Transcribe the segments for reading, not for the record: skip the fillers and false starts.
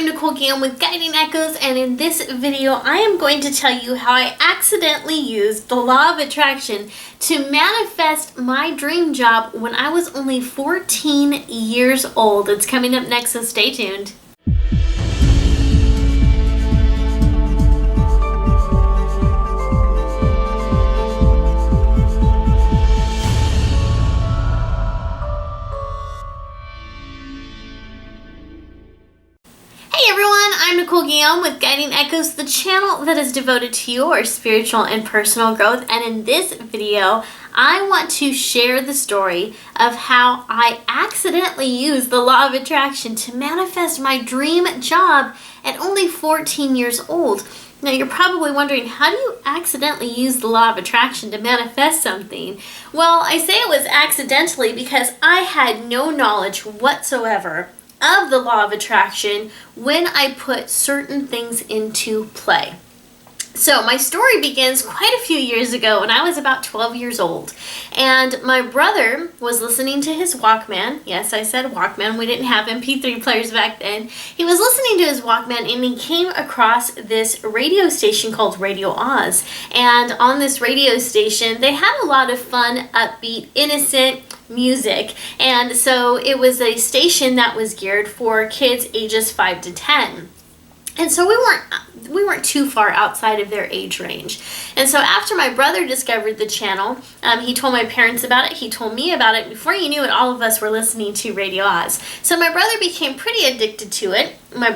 I'm Nicole Guillaume with Guiding Echoes, and in this video I am going to tell you how I accidentally used the law of attraction to manifest my dream job when I was only 14 years old. It's coming up next, so stay tuned. I'm Nicole Guillaume with Guiding Echoes, the channel that is devoted to your spiritual and personal growth. And in this video, I want to share the story of how I accidentally used the law of attraction to manifest my dream job at only 14 years old. Now you're probably wondering, how do you accidentally use the law of attraction to manifest something? Well, I say it was accidentally because I had no knowledge whatsoever of the law of attraction when I put certain things into play. So my story begins quite a few years ago when I was about 12 years old, and my brother was listening to his Walkman. Yes, I said Walkman. We didn't have MP3 players back then. He was listening to his Walkman and he came across this radio station called Radio Oz. And on this radio station, they had a lot of fun, upbeat, innocent music. And so it was a station that was geared for kids ages 5 to 10. And so we weren't too far outside of their age range. And so after my brother discovered the channel, he told my parents about it, he told me about it. Before you knew it, all of us were listening to Radio Oz. So my brother became pretty addicted to it. My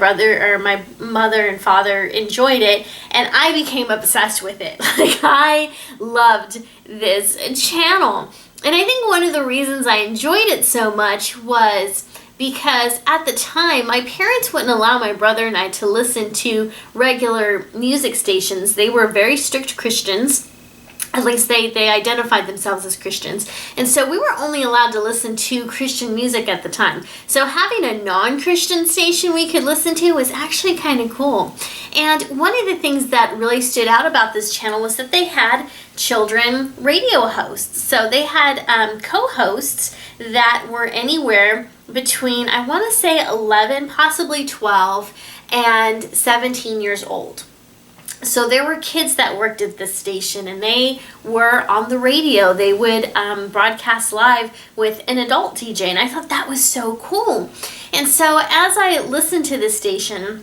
mother and father enjoyed it, and I became obsessed with it. Like, I loved this channel. And I think one of the reasons I enjoyed it so much was because at the time, my parents wouldn't allow my brother and I to listen to regular music stations. They were very strict Christians. At least they identified themselves as Christians. And so we were only allowed to listen to Christian music at the time. So having a non-Christian station we could listen to was actually kind of cool. And one of the things that really stood out about this channel was that they had children radio hosts. So they had co-hosts that were anywhere between, I want to say 11, possibly 12, and 17 years old. So there were kids that worked at this station, and they were on the radio. They would broadcast live with an adult DJ, and I thought that was so cool. And so as I listened to this station,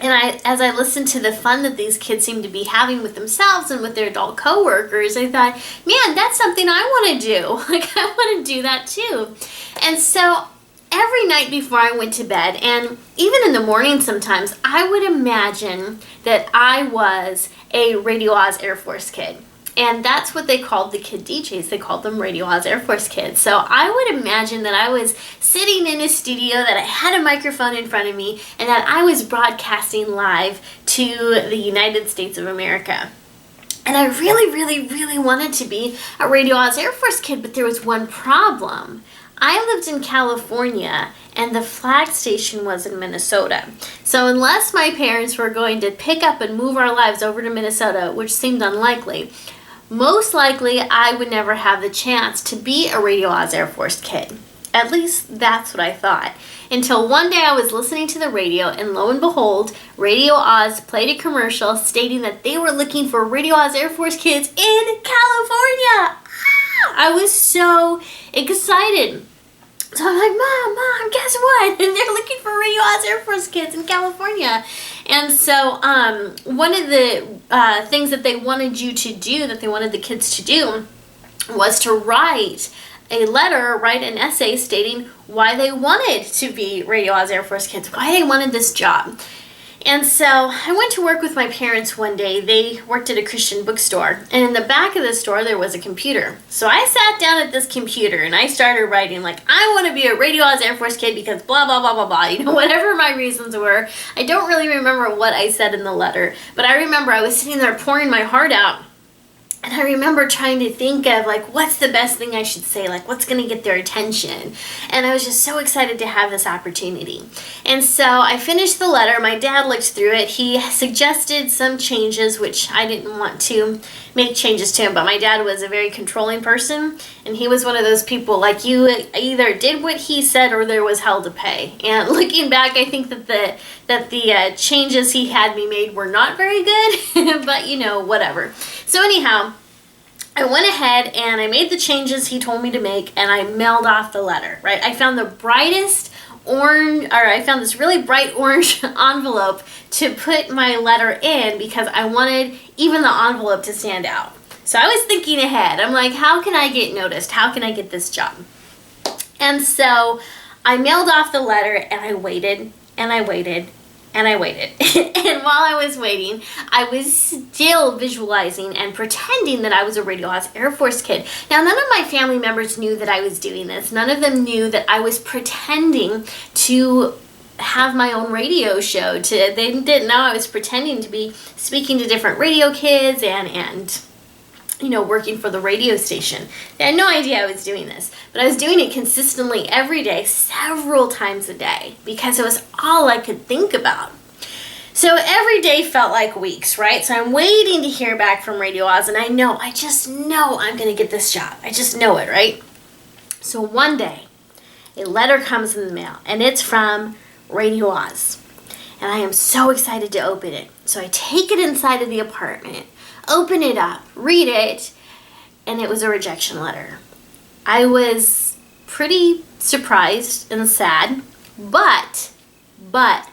and as I listened to the fun that these kids seemed to be having with themselves and with their adult coworkers, I thought, man, that's something I want to do. Like, I want to do that too. And so every night before I went to bed, and even in the morning sometimes, I would imagine that I was a Radio Oz Air Force kid. And that's what they called the kid DJs. They called them Radio Oz Air Force kids. So I would imagine that I was sitting in a studio, that I had a microphone in front of me, and that I was broadcasting live to the United States of America. And I really, really, really wanted to be a Radio Oz Air Force kid, but there was one problem. I lived in California, and the flag station was in Minnesota. So unless my parents were going to pick up and move our lives over to Minnesota, which seemed unlikely, most likely I would never have the chance to be a Radio Oz Air Force kid. At least that's what I thought. Until one day I was listening to the radio, and lo and behold, Radio Oz played a commercial stating that they were looking for Radio Oz Air Force kids in California. I was so excited. So I'm like, Mom, guess what? And they're looking for Radio Oz Air Force kids in California. And so one of the things that they wanted you to do, that they wanted the kids to do, was to write an essay stating why they wanted to be Radio Oz Air Force kids, why they wanted this job. And so I went to work with my parents one day. They worked at a Christian bookstore, and in the back of the store there was a computer. So I sat down at this computer and I started writing, like, I want to be a Radio Oz Air Force kid because blah, blah, blah, blah, blah. You know, whatever my reasons were. I don't really remember what I said in the letter, but I remember I was sitting there pouring my heart out. And I remember trying to think of, like, what's the best thing I should say? Like, what's going to get their attention? And I was just so excited to have this opportunity. And so I finished the letter. My dad looked through it. He suggested some changes, which I didn't want to make changes to him. But my dad was a very controlling person. And he was one of those people, like, you either did what he said or there was hell to pay. And looking back, I think that the changes he had me made were not very good. But, you know, whatever. So anyhow, I went ahead and I made the changes he told me to make, and I mailed off the letter, right? I found the brightest orange, or I found this really bright orange envelope to put my letter in because I wanted even the envelope to stand out. So I was thinking ahead. I'm like, how can I get noticed? How can I get this job? And so I mailed off the letter, and I waited, and I waited, and I waited. And while I was waiting, I was still visualizing and pretending that I was a Radio Oz Air Force kid. Now, none of my family members knew that I was doing this. None of them knew that I was pretending to have my own radio show. They didn't know I was pretending to be speaking to different radio kids and you know, working for the radio station. They had no idea I was doing this, but I was doing it consistently every day, several times a day, because it was all I could think about. So every day felt like weeks, right? So I'm waiting to hear back from Radio Oz, and I just know I'm going to get this job. I just know it, right? So one day, a letter comes in the mail, and it's from Radio Oz. And I am so excited to open it. So I take it inside of the apartment, open it up, read it, and it was a rejection letter. I was pretty surprised and sad, but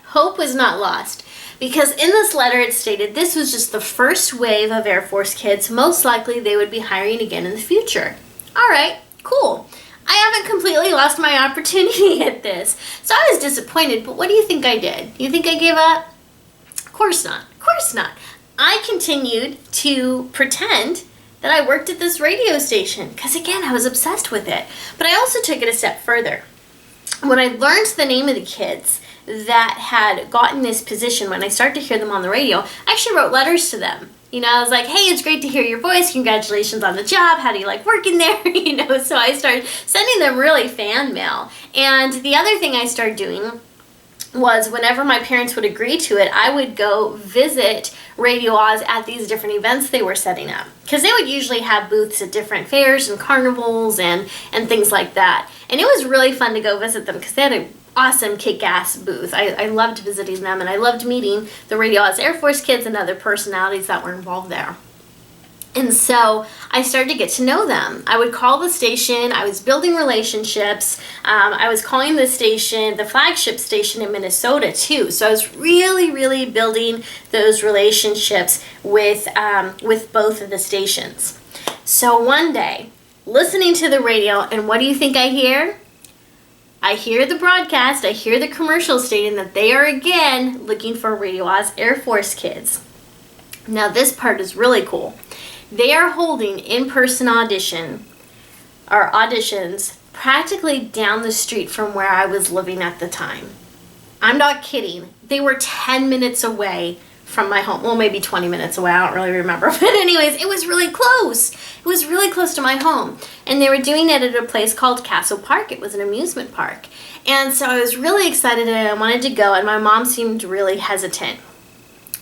hope was not lost, because in this letter it stated this was just the first wave of Air Force kids. Most likely they would be hiring again in the future. All right, cool. I haven't completely lost my opportunity at this. So I was disappointed, but what do you think I did? You think I gave up? Of course not. Of course not. I continued to pretend that I worked at this radio station because, again, I was obsessed with it. But I also took it a step further. When I learned the name of the kids that had gotten this position, when I started to hear them on the radio, I actually wrote letters to them. You know, I was like, hey, it's great to hear your voice. Congratulations on the job. How do you like working there? You know, so I started sending them really fan mail. And the other thing I started doing was whenever my parents would agree to it, I would go visit Radio Oz at these different events they were setting up. Because they would usually have booths at different fairs and carnivals and things like that. And it was really fun to go visit them because they had an awesome kick-ass booth. I loved visiting them, and I loved meeting the Radio Oz Air Force kids and other personalities that were involved there. And so I started to get to know them. I would call the station. I was building relationships. I was calling the station, the flagship station in Minnesota too. So I was really, really building those relationships with both of the stations. So one day, listening to the radio, and what do you think I hear? I hear the broadcast. I hear the commercial stating that they are again looking for Radio Oz Air Force kids. Now this part is really cool. They are holding in-person auditions practically down the street from where I was living at the time. I'm not kidding. They were 10 minutes away from my home. Well, maybe 20 minutes away. I don't really remember. But anyways, it was really close. It was really close to my home. And they were doing it at a place called Castle Park. It was an amusement park. And so I was really excited and I wanted to go. And my mom seemed really hesitant.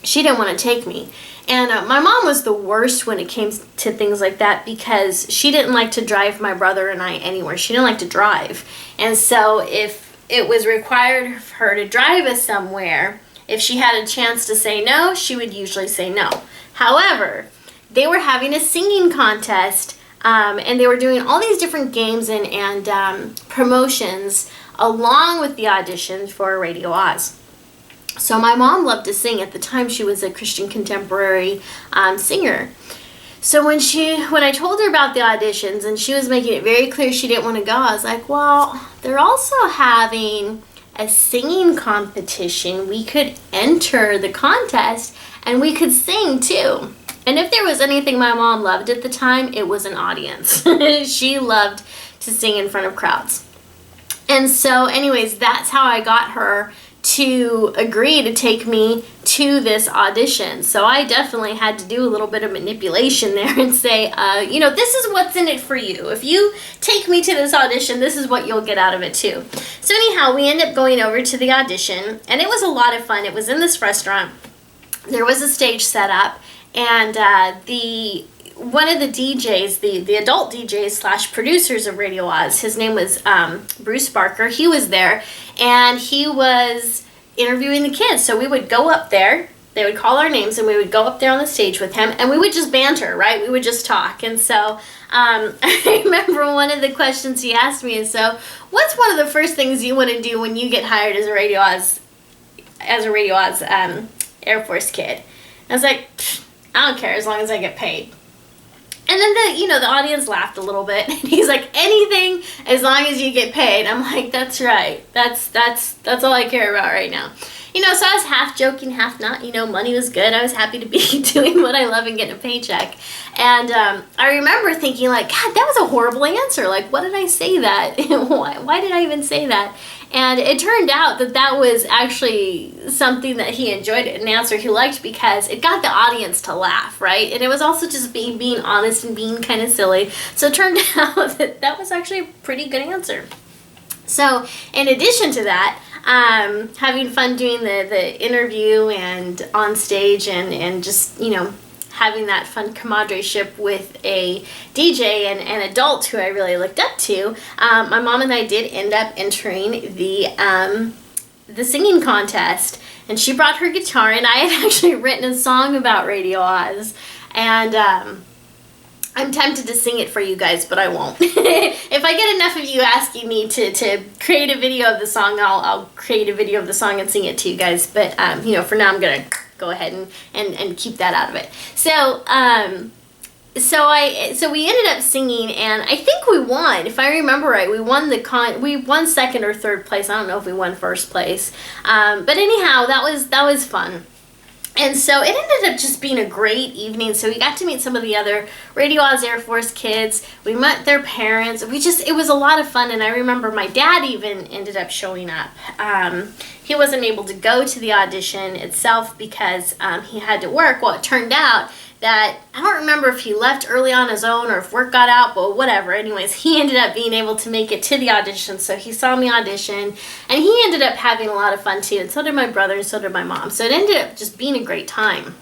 She didn't want to take me. And my mom was the worst when it came to things like that because she didn't like to drive my brother and I anywhere. She didn't like to drive. And so if it was required of her to drive us somewhere, if she had a chance to say no, she would usually say no. However, they were having a singing contest and they were doing all these different games and promotions along with the auditions for Radio Oz. So my mom loved to sing. At the time, she was a Christian contemporary singer. So when I told her about the auditions and she was making it very clear she didn't want to go, I was like, well, they're also having a singing competition. We could enter the contest and we could sing too. And if there was anything my mom loved at the time, it was an audience. She loved to sing in front of crowds. And so anyways, that's how I got her to agree to take me to this audition. So I definitely had to do a little bit of manipulation there and say, this is what's in it for you. If you take me to this audition, this is what you'll get out of it too. So anyhow, we ended up going over to the audition, and it was a lot of fun. It was in this restaurant. There was a stage set up, and one of the DJs, the adult DJs / producers of Radio Oz, his name was Bruce Barker. He was there, and he was interviewing the kids. So we would go up there, they would call our names, and we would go up there on the stage with him, and we would just banter, right? We would just talk. And so I remember one of the questions he asked me is, so what's one of the first things you want to do when you get hired as a Radio Oz Air Force kid? I was like, I don't care as long as I get paid. And then the audience laughed a little bit. And he's like, anything as long as you get paid. I'm like, that's right. That's all I care about right now. So I was half joking, half not. Money was good. I was happy to be doing what I love and getting a paycheck. And I remember thinking, like, God, that was a horrible answer. Like, what did I say that? Why did I even say that? And it turned out that was actually something that he enjoyed, an answer he liked, because it got the audience to laugh, right? And it was also just being honest and being kind of silly. So it turned out that was actually a pretty good answer. So in addition to that, having fun doing the interview and on stage and just, having that fun camaraderie with a DJ and an adult who I really looked up to, my mom and I did end up entering the singing contest. And she brought her guitar, and I had actually written a song about Radio Oz. And I'm tempted to sing it for you guys, but I won't. If I get enough of you asking me to create a video of the song, I'll create a video of the song and sing it to you guys. But, for now I'm going to go ahead and keep that out of it. So we ended up singing, and I think we won. If I remember right, we won we won second or third place. I don't know if we won first place. But anyhow, that was fun. And so it ended up just being a great evening. So we got to meet some of the other Radio Oz Air Force kids. We met their parents. It was a lot of fun. And I remember my dad even ended up showing up. He wasn't able to go to the audition itself because he had to work. Well, it turned out that, I don't remember if he left early on his own or if work got out, but whatever. Anyways, he ended up being able to make it to the audition, so he saw me audition, and he ended up having a lot of fun too, and so did my brother, and so did my mom. So it ended up just being a great time.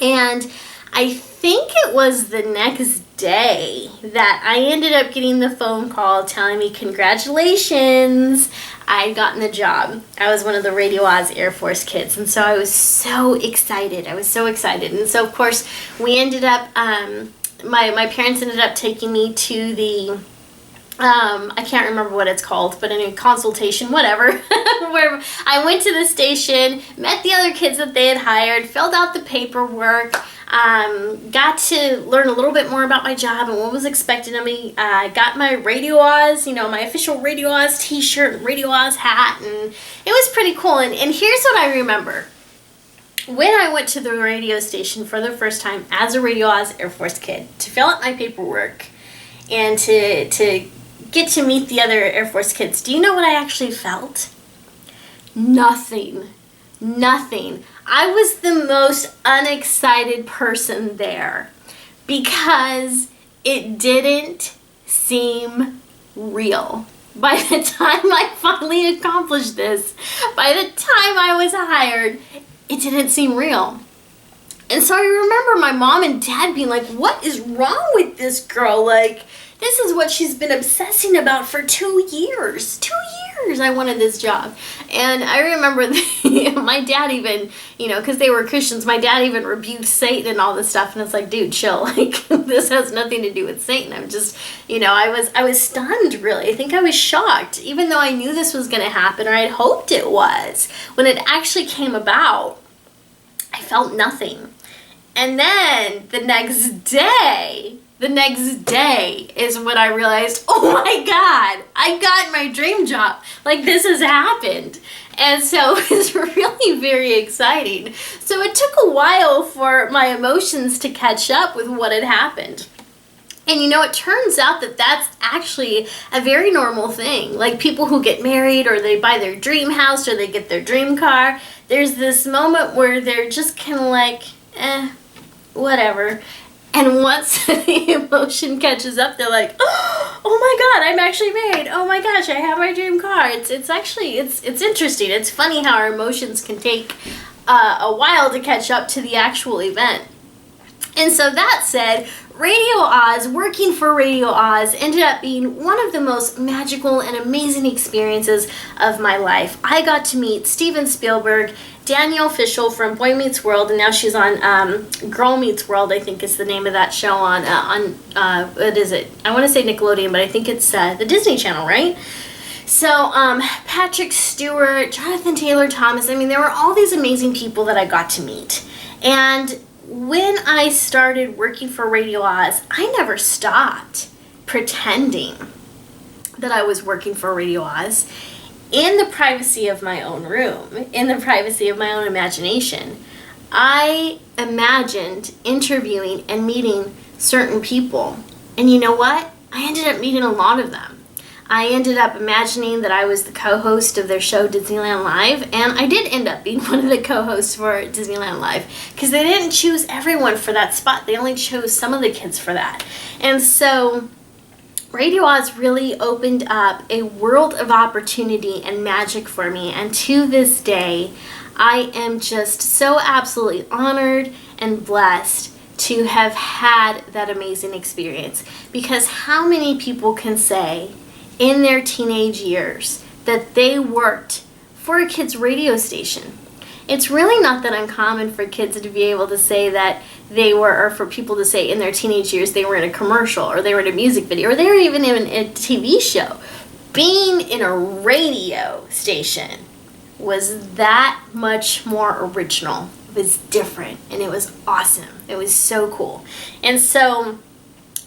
And I think it was the next day that I ended up getting the phone call telling me, congratulations, I'd gotten the job. I was one of the Radio Oz Air Force kids, and so I was so excited. And so, of course, we ended up, my parents ended up taking me to the, I can't remember what it's called, but in a consultation, whatever, where I went to the station, met the other kids that they had hired, filled out the paperwork, got to learn a little bit more about my job and what was expected of me. I got my Radio Oz, my official Radio Oz t-shirt and Radio Oz hat, and it was pretty cool. And here's what I remember. When I went to the radio station for the first time as a Radio Oz Air Force kid to fill out my paperwork and to get to meet the other Air Force kids, do you know what I actually felt? Nothing. I was the most unexcited person there because it didn't seem real. By the time I finally accomplished this, by the time I was hired, it didn't seem real. And so I remember my mom and dad being like, what is wrong with this girl? Like, this is what she's been obsessing about for 2 years. 2 years I wanted this job. And I remember my dad even, because they were Christians, my dad even rebuked Satan and all this stuff. And it's like, dude, chill. Like, this has nothing to do with Satan. I'm just, I was stunned, really. I think I was shocked, even though I knew this was going to happen, or I'd hoped it was. When it actually came about, I felt nothing. And then the next day is when I realized, oh my God, I got my dream job. Like, this has happened. And so it was really very exciting. So it took a while for my emotions to catch up with what had happened. And it turns out that that's actually a very normal thing. Like people who get married, or they buy their dream house, or they get their dream car, there's this moment where they're just kind of like, whatever. And once the emotion catches up, they're like, oh my God, I'm actually married. Oh my gosh, I have my dream car. It's interesting. It's funny how our emotions can take a while to catch up to the actual event. And so that said, Radio Oz, working for Radio Oz, ended up being one of the most magical and amazing experiences of my life. I got to meet Steven Spielberg, Danielle Fishel from Boy Meets World, and now she's on Girl Meets World, I think is the name of that show on what is it? I want to say Nickelodeon, but I think it's the Disney Channel, right? So Patrick Stewart, Jonathan Taylor Thomas, I mean, there were all these amazing people that I got to meet. And when I started working for Radio Oz, I never stopped pretending that I was working for Radio Oz in the privacy of my own room, in the privacy of my own imagination. I imagined interviewing and meeting certain people. And you know what? I ended up meeting a lot of them. I ended up imagining that I was the co-host of their show Disneyland Live, and I did end up being one of the co-hosts for Disneyland Live, because they didn't choose everyone for that spot. They only chose some of the kids for that. And so Radio Oz really opened up a world of opportunity and magic for me, and to this day, I am just so absolutely honored and blessed to have had that amazing experience. Because how many people can say in their teenage years that they worked for a kid's radio station? It's really not that uncommon for kids to be able to say that they were, or for people to say in their teenage years they were in a commercial, or they were in a music video, or they were even in a TV show. Being in a radio station was that much more original. It was different, and it was awesome. It was so cool. And so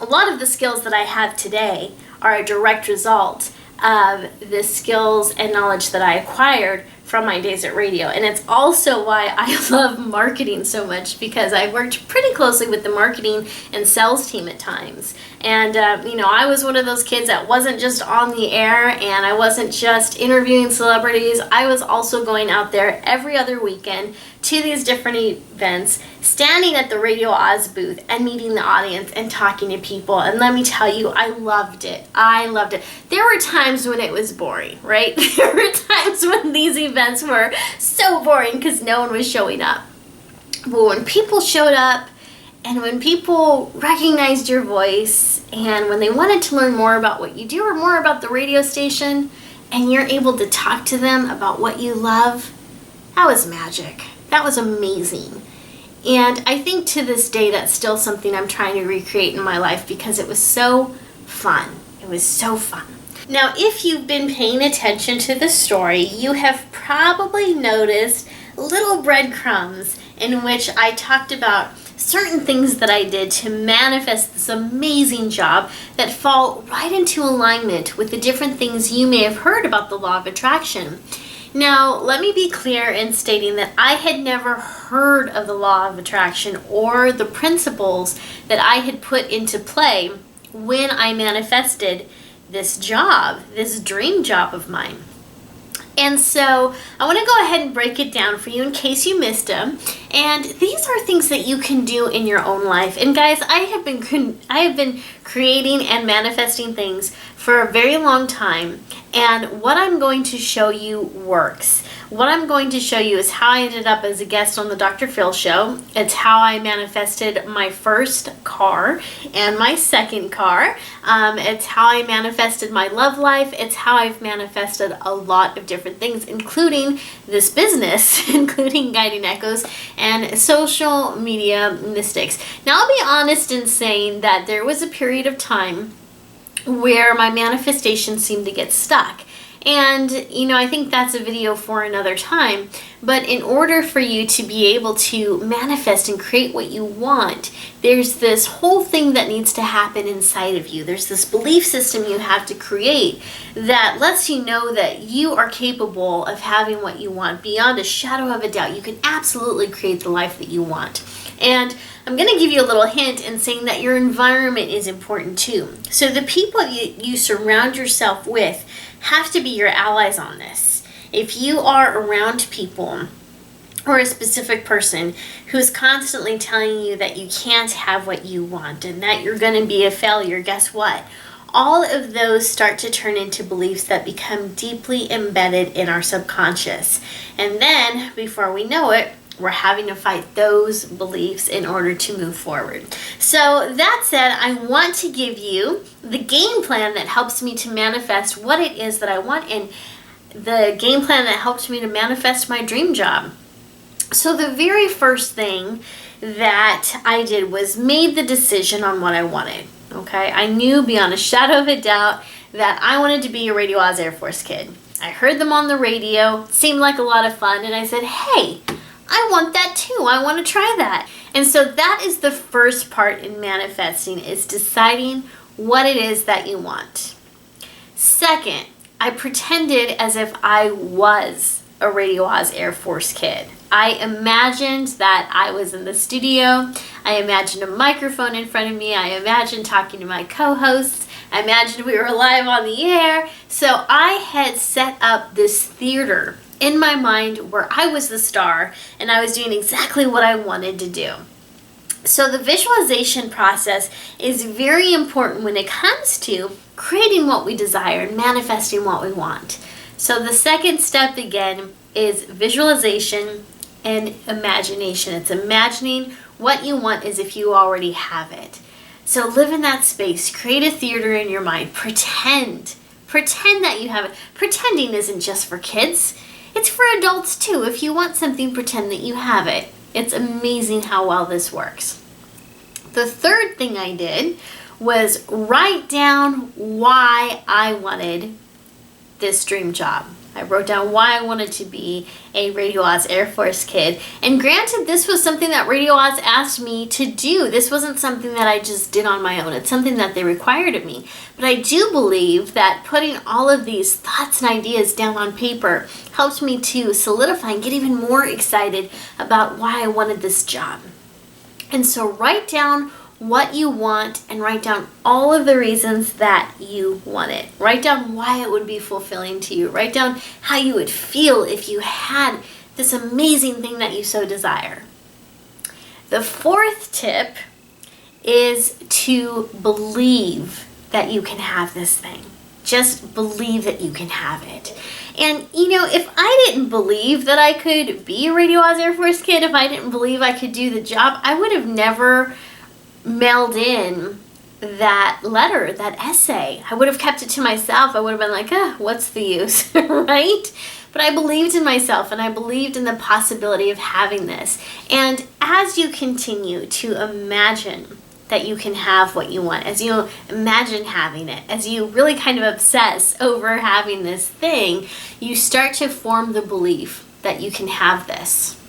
a lot of the skills that I have today are a direct result of the skills and knowledge that I acquired from my days at radio. And it's also why I love marketing so much, because I worked pretty closely with the marketing and sales team at times. And, I was one of those kids that wasn't just on the air, and I wasn't just interviewing celebrities. I was also going out there every other weekend to these different events, standing at the Radio Oz booth and meeting the audience and talking to people. And let me tell you, I loved it. I loved it. There were times when it was boring, right? There were times when these events were so boring because no one was showing up. But when people showed up, and when people recognized your voice, and when they wanted to learn more about what you do or more about the radio station, and you're able to talk to them about what you love, that was magic. That was amazing. And I think to this day that's still something I'm trying to recreate in my life, because it was so fun. It was so fun. Now, if you've been paying attention to the story, you have probably noticed little breadcrumbs in which I talked about certain things that I did to manifest this amazing job that fall right into alignment with the different things you may have heard about the law of attraction. Now, let me be clear in stating that I had never heard of the law of attraction or the principles that I had put into play when I manifested this job, this dream job of mine. And so I want to go ahead and break it down for you in case you missed them. And these are things that you can do in your own life. And guys, I have been creating and manifesting things for a very long time. And what I'm going to show you works. What I'm going to show you is how I ended up as a guest on the Dr. Phil show. It's how I manifested my first car and my second car. It's how I manifested my love life. It's how I've manifested a lot of different things, including this business, including Guiding Echoes and social media mystics. Now, I'll be honest in saying that there was a period of time where my manifestation seemed to get stuck. And, I think that's a video for another time. But in order for you to be able to manifest and create what you want, there's this whole thing that needs to happen inside of you. There's this belief system you have to create that lets you know that you are capable of having what you want beyond a shadow of a doubt. You can absolutely create the life that you want. And I'm going to give you a little hint in saying that your environment is important too. So the people you surround yourself with have to be your allies on this. If you are around people or a specific person who's constantly telling you that you can't have what you want and that you're going to be a failure, guess what? All of those start to turn into beliefs that become deeply embedded in our subconscious. And then, before we know it, we're having to fight those beliefs in order to move forward. So that said, I want to give you the game plan that helps me to manifest what it is that I want, and the game plan that helped me to manifest my dream job. So the very first thing that I did was made the decision on what I wanted. Okay, I knew beyond a shadow of a doubt that I wanted to be a Radio Oz Air Force kid. I heard them on the radio, seemed like a lot of fun, and I said, hey, I want that too. I want to try that. And so that is the first part in manifesting, is deciding what it is that you want. Second, I pretended as if I was a Radio Oz Air Force kid. I imagined that I was in the studio. I imagined a microphone in front of me. I imagined talking to my co-hosts. I imagined we were live on the air. So I had set up this theater in my mind where I was the star and I was doing exactly what I wanted to do. So the visualization process is very important when it comes to creating what we desire and manifesting what we want. So the second step, again, is visualization and imagination. It's imagining what you want as if you already have it. So live in that space. Create a theater in your mind. Pretend that you have it. Pretending isn't just for kids. It's for adults too. If you want something, pretend that you have it. It's amazing how well this works. The third thing I did was write down why I wanted this dream job. I wrote down why I wanted to be a Radio Oz Air Force kid. And granted, this was something that Radio Oz asked me to do. This wasn't something that I just did on my own. It's something that they required of me. But I do believe that putting all of these thoughts and ideas down on paper helped me to solidify and get even more excited about why I wanted this job. And so write down what you want and write down all of the reasons that you want it. Write down why it would be fulfilling to you. Write down how you would feel if you had this amazing thing that you so desire. The fourth tip is to believe that you can have this thing. Just believe that you can have it. And if I didn't believe that I could be a Radio Oz Air Force kid, if I didn't believe I could do the job, I would have never mailed in that letter, that essay. I would have kept it to myself. I would have been like, what's the use, right? But I believed in myself and I believed in the possibility of having this. And as you continue to imagine that you can have what you want, as you imagine having it, as you really kind of obsess over having this thing, you start to form the belief that you can have this.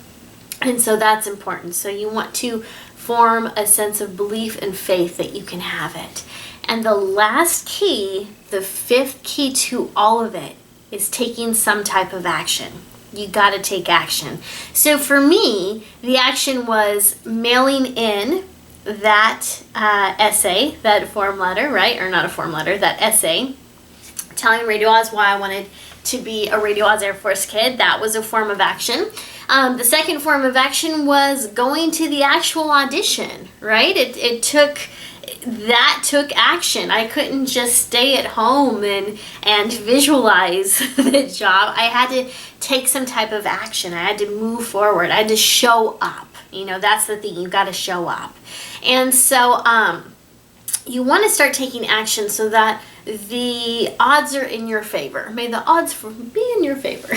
And so that's important. So you want to form a sense of belief and faith that you can have it. And the last key, the fifth key to all of it, is taking some type of action. You got to take action. So for me, the action was mailing in that essay, that form letter, right? Or not a form letter, that essay, telling Radio Oz why I wanted to be a Radio Oz Air Force kid. That was a form of action. The second form of action was going to the actual audition, right? It took action. I couldn't just stay at home and visualize the job. I had to take some type of action. I had to move forward. I had to show up. That's the thing. You got to show up. And so you want to start taking action so that the odds are in your favor. May the odds be in your favor.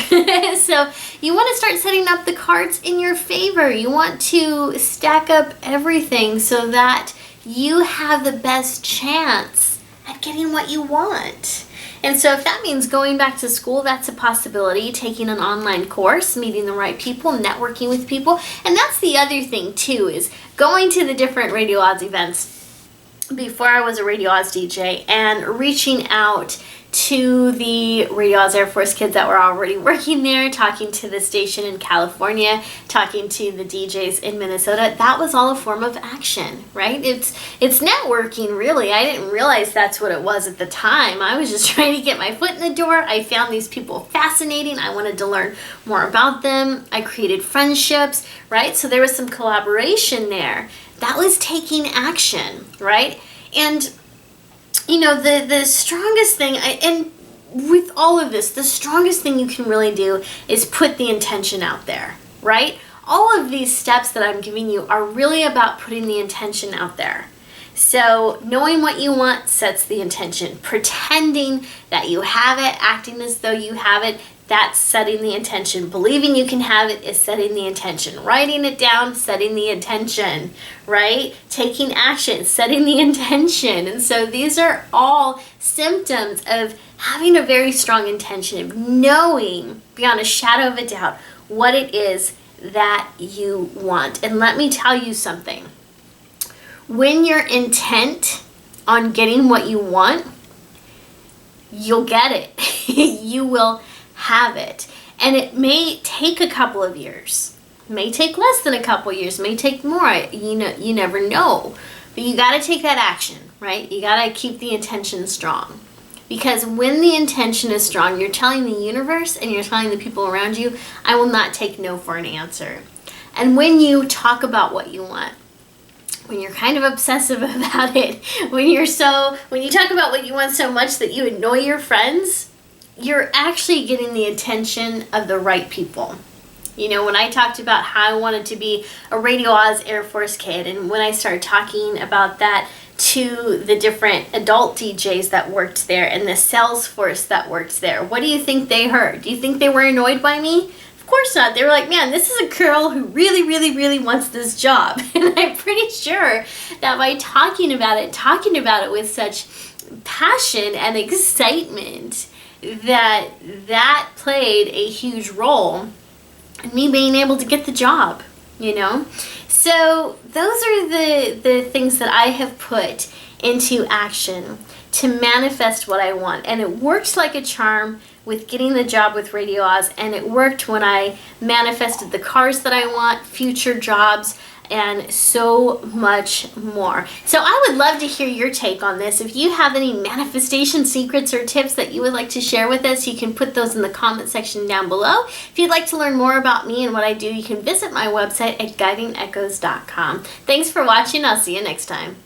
So you want to start setting up the cards in your favor. You want to stack up everything so that you have the best chance at getting what you want. And so if that means going back to school, that's a possibility. Taking an online course, meeting the right people, networking with people. And that's the other thing too, is going to the different Radio Oz events before I was a Radio Oz DJ and reaching out to the Radio Oz Air Force kids that were already working there, talking to the station in California, talking to the DJs in Minnesota. That was all a form of action, right? It's networking, really. I didn't realize that's what it was at the time. I was just trying to get my foot in the door. I found these people fascinating. I wanted to learn more about them. I created friendships, right? So there was some collaboration there. That was taking action, right? And you know, the strongest thing, and with all of this, the strongest thing you can really do is put the intention out there, right? All of these steps that I'm giving you are really about putting the intention out there. So knowing what you want sets the intention. Pretending that you have it, acting as though you have it, that's setting the intention. Believing you can have it is setting the intention. Writing it down, setting the intention, right? Taking action, setting the intention. And so these are all symptoms of having a very strong intention, of knowing beyond a shadow of a doubt what it is that you want. And let me tell you something. When you're intent on getting what you want, you'll get it. You will have it. And it may take a couple of years. It may take less than a couple of years. It may take more. You never know. But you got to take that action, right? You got to keep the intention strong. Because when the intention is strong, you're telling the universe and you're telling the people around you, I will not take no for an answer. And when you talk about what you want, when you're kind of obsessive about it, when you talk about what you want so much that you annoy your friends, you're actually getting the attention of the right people. You know, when I talked about how I wanted to be a Radio Oz Air Force kid, and when I started talking about that to the different adult DJs that worked there and the sales force that worked there, what do you think they heard? Do you think they were annoyed by me? Of course not. They were like, man, this is a girl who really, really, really wants this job. And I'm pretty sure that by talking about it with such passion and excitement, that played a huge role in me being able to get the job, you know? So those are the things that I have put into action to manifest what I want. And it works like a charm with getting the job with Radio Oz, and it worked when I manifested the cars that I want, future jobs, and so much more. So I would love to hear your take on this. If you have any manifestation secrets or tips that you would like to share with us, you can put those in the comment section down below. If you'd like to learn more about me and what I do, you can visit my website at guidingechoes.com. Thanks for watching. I'll see you next time.